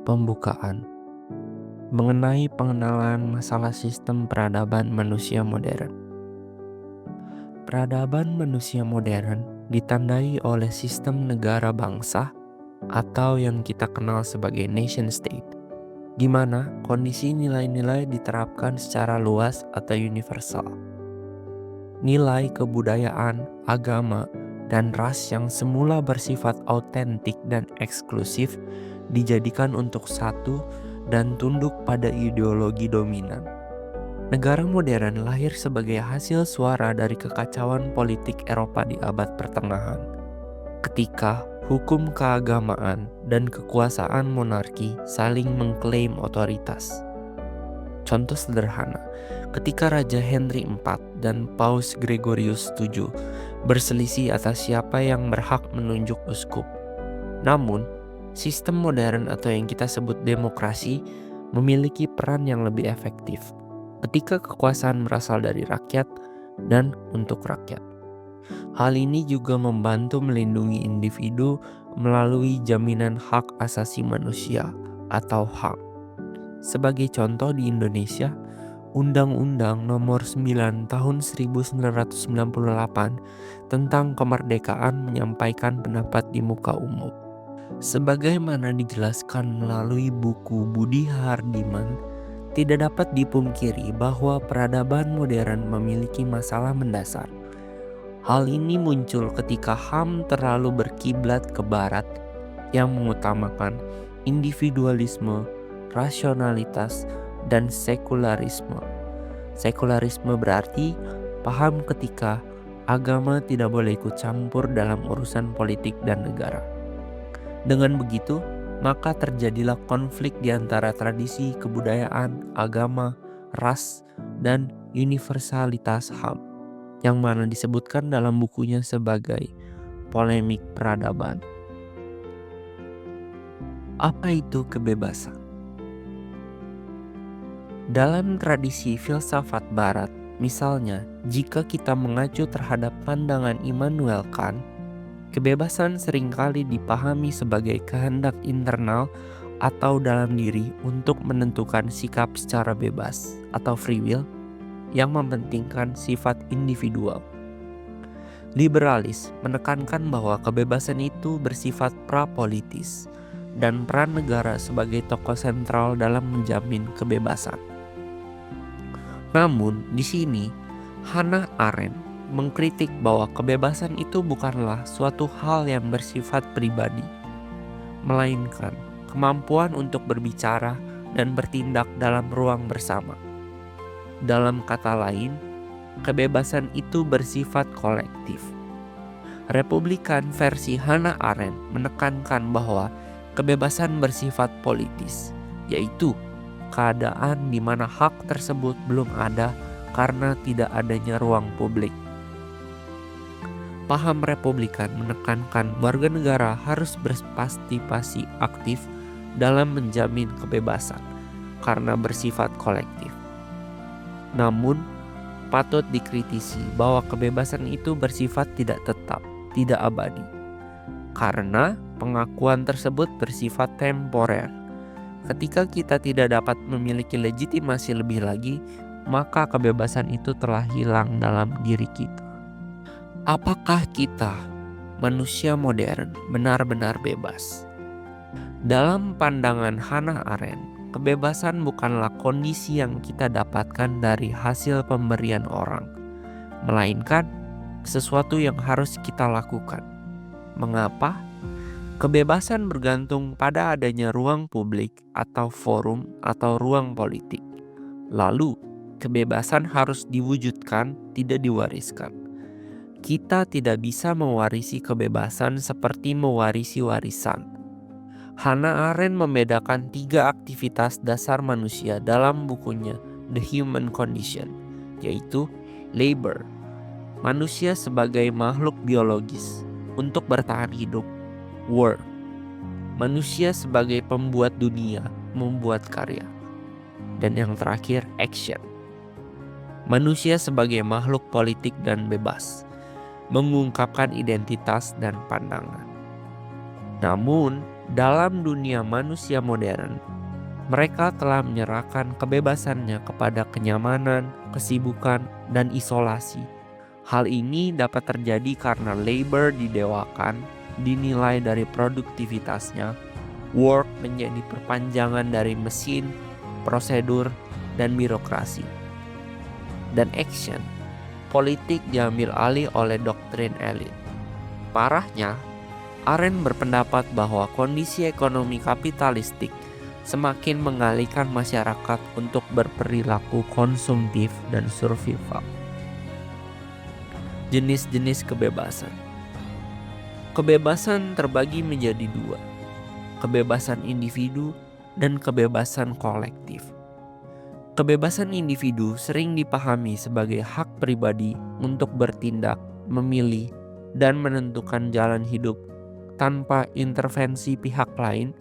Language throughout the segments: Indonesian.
Pembukaan mengenai pengenalan masalah sistem peradaban manusia modern. Peradaban manusia modern ditandai oleh sistem negara bangsa atau yang kita kenal sebagai nation state, di mana kondisi nilai-nilai diterapkan secara luas atau universal. Nilai kebudayaan, agama, dan ras yang semula bersifat autentik dan eksklusif dijadikan untuk satu dan tunduk pada ideologi dominan. Negara modern lahir sebagai hasil suara dari kekacauan politik Eropa di abad pertengahan, ketika hukum keagamaan dan kekuasaan monarki saling mengklaim otoritas. Contoh sederhana, ketika Raja Henry IV dan Paus Gregorius VII berselisih atas siapa yang berhak menunjuk uskup. Namun, sistem modern atau yang kita sebut demokrasi memiliki peran yang lebih efektif ketika kekuasaan berasal dari rakyat dan untuk rakyat. Hal ini juga membantu melindungi individu melalui jaminan hak asasi manusia atau HAM. Sebagai contoh di Indonesia, Undang-Undang Nomor 9 Tahun 1998 tentang kemerdekaan menyampaikan pendapat di muka umum. Sebagaimana dijelaskan melalui buku Budi Hardiman, tidak dapat dipungkiri bahwa peradaban modern memiliki masalah mendasar. Hal ini muncul ketika HAM terlalu berkiblat ke barat yang mengutamakan individualisme, rasionalitas, dan sekularisme. Sekularisme berarti paham ketika agama tidak boleh ikut campur dalam urusan politik dan negara. Dengan begitu, maka terjadilah konflik di antara tradisi, kebudayaan, agama, ras, dan universalitas HAM, yang mana disebutkan dalam bukunya sebagai polemik peradaban. Apa itu kebebasan? Dalam tradisi filsafat barat, misalnya jika kita mengacu terhadap pandangan Immanuel Kant, kebebasan seringkali dipahami sebagai kehendak internal atau dalam diri untuk menentukan sikap secara bebas atau free will yang mementingkan sifat individual. Liberalis menekankan bahwa kebebasan itu bersifat prapolitis dan peran negara sebagai tokoh sentral dalam menjamin kebebasan. Namun di sini Hannah Arendt mengkritik bahwa kebebasan itu bukanlah suatu hal yang bersifat pribadi, melainkan kemampuan untuk berbicara dan bertindak dalam ruang bersama. Dalam kata lain, kebebasan itu bersifat kolektif. Republikan versi Hannah Arendt menekankan bahwa kebebasan bersifat politis, yaitu keadaan di mana hak tersebut belum ada karena tidak adanya ruang publik. Paham Republikan menekankan warga negara harus berpartisipasi aktif dalam menjamin kebebasan karena bersifat kolektif. Namun, patut dikritisi bahwa kebebasan itu bersifat tidak tetap, tidak abadi, karena pengakuan tersebut bersifat temporer. Ketika kita tidak dapat memiliki legitimasi lebih lagi, maka kebebasan itu telah hilang dalam diri kita. Apakah kita, manusia modern, benar-benar bebas? Dalam pandangan Hannah Arendt, kebebasan bukanlah kondisi yang kita dapatkan dari hasil pemberian orang, melainkan sesuatu yang harus kita lakukan. Mengapa? Kebebasan bergantung pada adanya ruang publik atau forum atau ruang politik. Lalu, kebebasan harus diwujudkan, tidak diwariskan. Kita tidak bisa mewarisi kebebasan seperti mewarisi warisan. Hannah Arendt membedakan 3 aktivitas dasar manusia dalam bukunya The Human Condition, yaitu labor, manusia sebagai makhluk biologis untuk bertahan hidup; work, manusia sebagai pembuat dunia, membuat karya; dan yang terakhir, action, manusia sebagai makhluk politik dan bebas, mengungkapkan identitas dan pandangan. Namun, Dalam dunia manusia modern, mereka telah menyerahkan kebebasannya kepada kenyamanan, kesibukan, dan isolasi. Hal ini dapat terjadi karena labor didewakan, dinilai dari produktivitasnya, work menjadi perpanjangan dari mesin, prosedur, dan birokrasi. Dan action, politik diambil alih oleh doktrin elit. Parahnya, Arendt berpendapat bahwa kondisi ekonomi kapitalistik semakin mengalihkan masyarakat untuk berperilaku konsumtif dan survival. Jenis-jenis kebebasan. Kebebasan terbagi menjadi dua, kebebasan individu dan kebebasan kolektif. Kebebasan individu sering dipahami sebagai hak pribadi untuk bertindak, memilih, dan menentukan jalan hidup tanpa intervensi pihak lain,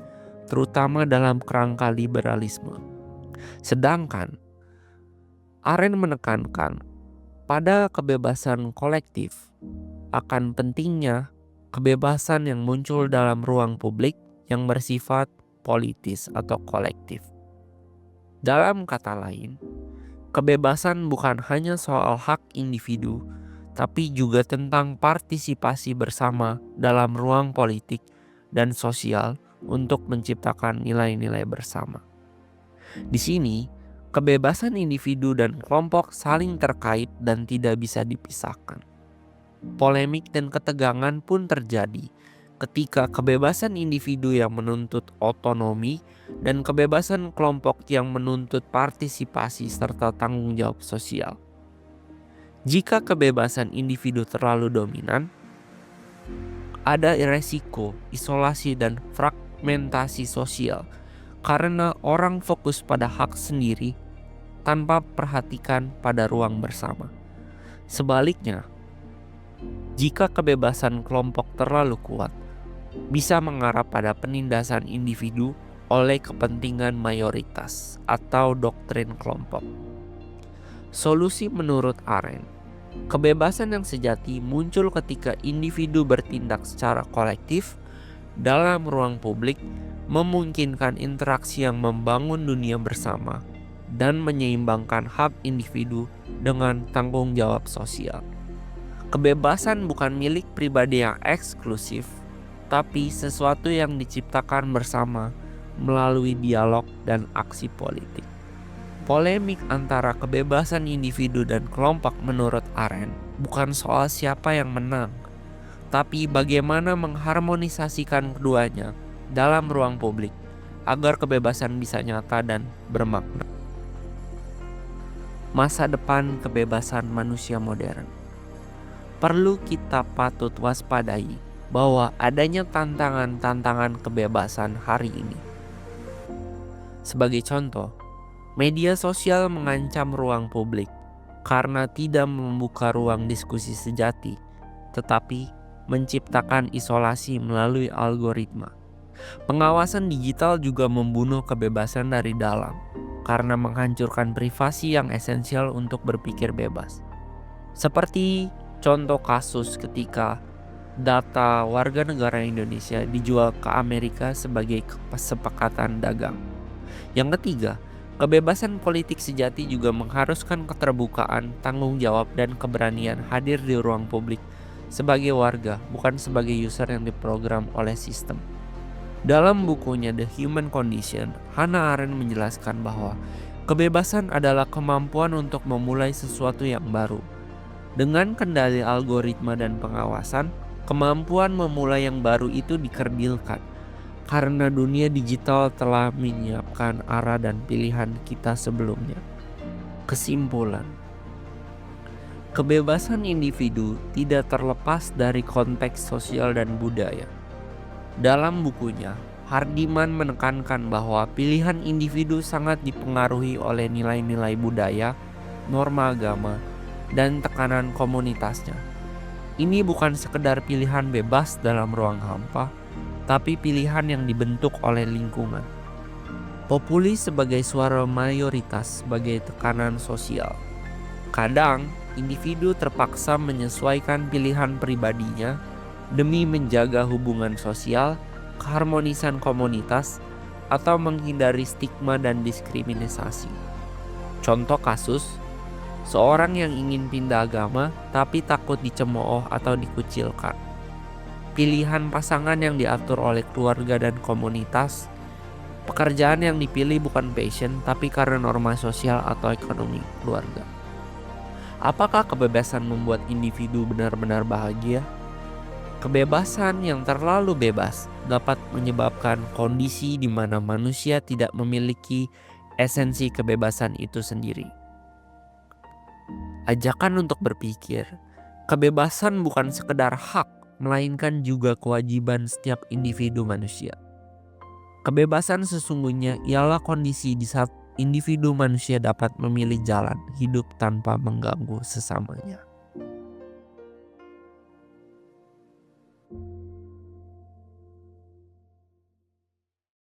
terutama dalam kerangka liberalisme. Sedangkan Arendt menekankan pada kebebasan kolektif akan pentingnya kebebasan yang muncul dalam ruang publik yang bersifat politis atau kolektif. Dalam kata lain, kebebasan bukan hanya soal hak individu, tapi juga tentang partisipasi bersama dalam ruang politik dan sosial untuk menciptakan nilai-nilai bersama. Di sini, kebebasan individu dan kelompok saling terkait dan tidak bisa dipisahkan. Polemik dan ketegangan pun terjadi ketika kebebasan individu yang menuntut otonomi dan kebebasan kelompok yang menuntut partisipasi serta tanggung jawab sosial. Jika kebebasan individu terlalu dominan, ada resiko isolasi dan fragmentasi sosial karena orang fokus pada hak sendiri tanpa perhatikan pada ruang bersama. Sebaliknya, jika kebebasan kelompok terlalu kuat, bisa mengarah pada penindasan individu oleh kepentingan mayoritas atau doktrin kelompok. Solusi menurut Arendt, kebebasan yang sejati muncul ketika individu bertindak secara kolektif dalam ruang publik, memungkinkan interaksi yang membangun dunia bersama dan menyeimbangkan hak individu dengan tanggung jawab sosial. Kebebasan bukan milik pribadi yang eksklusif, tapi sesuatu yang diciptakan bersama melalui dialog dan aksi politik. Polemik antara kebebasan individu dan kelompok menurut Arendt bukan soal siapa yang menang, tapi bagaimana mengharmonisasikan keduanya dalam ruang publik agar kebebasan bisa nyata dan bermakna. Masa depan kebebasan manusia modern. Perlu kita patut waspadai bahwa adanya tantangan-tantangan kebebasan hari ini. Sebagai contoh, media sosial mengancam ruang publik karena tidak membuka ruang diskusi sejati, tetapi menciptakan isolasi melalui algoritma. Pengawasan digital juga membunuh kebebasan dari dalam karena menghancurkan privasi yang esensial untuk berpikir bebas. Seperti contoh kasus ketika data warga negara Indonesia dijual ke Amerika sebagai kesepakatan dagang. Yang ketiga, kebebasan politik sejati juga mengharuskan keterbukaan, tanggung jawab, dan keberanian hadir di ruang publik sebagai warga, bukan sebagai user yang diprogram oleh sistem. Dalam bukunya The Human Condition, Hannah Arendt menjelaskan bahwa kebebasan adalah kemampuan untuk memulai sesuatu yang baru. Dengan kendali algoritma dan pengawasan, kemampuan memulai yang baru itu dikerdilkan. Karena dunia digital telah menyiapkan arah dan pilihan kita sebelumnya. Kesimpulan, kebebasan individu tidak terlepas dari konteks sosial dan budaya. Dalam bukunya, Hardiman menekankan bahwa pilihan individu sangat dipengaruhi oleh nilai-nilai budaya, norma agama, dan tekanan komunitasnya. Ini bukan sekedar pilihan bebas dalam ruang hampa, tapi pilihan yang dibentuk oleh lingkungan. Populis sebagai suara mayoritas sebagai tekanan sosial. Kadang, individu terpaksa menyesuaikan pilihan pribadinya demi menjaga hubungan sosial keharmonisan komunitas, atau menghindari stigma dan diskriminasi. Contoh kasus, seorang yang ingin pindah agama tapi takut dicemooh atau dikucilkan. Pilihan pasangan yang diatur oleh keluarga dan komunitas. Pekerjaan yang dipilih bukan passion tapi karena norma sosial atau ekonomi keluarga. Apakah kebebasan membuat individu benar-benar bahagia? Kebebasan yang terlalu bebas dapat menyebabkan kondisi di mana manusia tidak memiliki esensi kebebasan itu sendiri. Ajakan untuk berpikir, kebebasan bukan sekedar hak, melainkan juga kewajiban setiap individu manusia. Kebebasan sesungguhnya ialah kondisi di saat individu manusia dapat memilih jalan hidup tanpa mengganggu sesamanya.